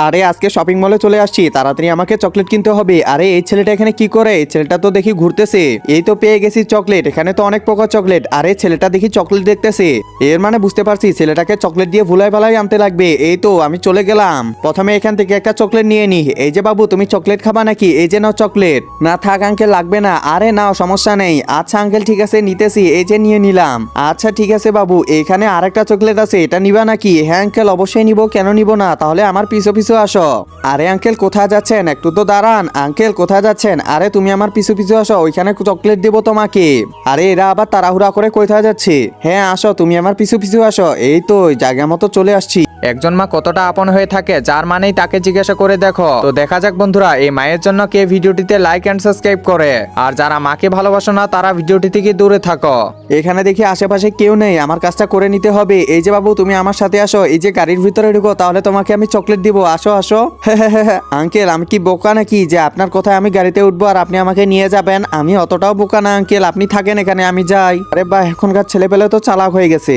আরে আজকে শপিং মলে চলে আসছি, তাড়াতাড়ি আমাকে চকলেট কিনতে হবে। আরে এই ছেলেটা এখানে কি করে? এই ছেলেটা তো দেখি ঘুরতেছে। এই তো পেয়ে গেছি চকলেট, এখানে তো অনেক প্রকার চকলেট। আরে ছেলেটা দেখি চকলেট দেখতেছে, এর মানে বুঝতে পারছি ছেলেটাকে চকলেট দিয়ে ভুলাই ভালাই আনতে লাগবে। এই তো আমি চলে গেলাম, প্রথমে এখান থেকে একটা চকলেট নিয়ে নি। এই যে বাবু, তুমি চকলেট খাবা নাকি? এই যে নাও চকলেট। না থাক আঙ্কেল, লাগবে না। আরে নাও, সমস্যা নেই। আচ্ছা আঙ্কেল ঠিক আছে, নিতেছি। এই যে নিয়ে নিলাম। আচ্ছা ঠিক আছে বাবু, এখানে আরেকটা চকলেট আছে, এটা নিবা নাকি? হ্যাঁ আঙ্কেল অবশ্যই নিব, কেন নিব না? তাহলে আমার পিছু পিছু আসো। আরে আঙ্কেল কোথায় যাচ্ছেন? একটু তো দাঁড়ান। আঙ্কেল কোথায় যাচ্ছেন? আরে তুমি আমার পিছু পিছু আসো, ওইখানে চকলেট দেবো তোমাকে। আরে এরা আবার তাড়াহুড়া করে কোথায় যাচ্ছে? হ্যাঁ আসো, তুমি আমার পিছু পিছু আসো। এই তো জায়গা মতো চলে আসছি। একজন মা কতটা আপন হয়ে থাকে, যার মানেই তাকে জিজ্ঞাসা করে দেখো। তো দেখা যাক বন্ধুরা, এই মায়ের জন্য কে ভিডিওটিতে লাইক এন্ড সাবস্ক্রাইব করে। আর যারা মাকে ভালোবাসো না, তারা ভিডিওটি থেকে দূরে থাকো। এখানে দেখি আশেপাশে কেউ নেই, আমার কাজটা করে নিতে হবে। এই যে বাবু, তুমি আমার সাথে আসো, এই যে গাড়ির ভিতরে ঢুকো, তাহলে তোমাকে আমি চকলেট দিব। আসো আসো। হ্যাঁ আঙ্কেল, আমি কি বোকা নাকি যে আপনার কথায় আমি গাড়িতে উঠবো আর আপনি আমাকে নিয়ে যাবেন? আমি অতটাও বোকা না আঙ্কেল, আপনি থাকেন এখানে, আমি যাই। আরে বাহ, এখনকার ছেলেপেলে তো চালাক হয়ে গেছে।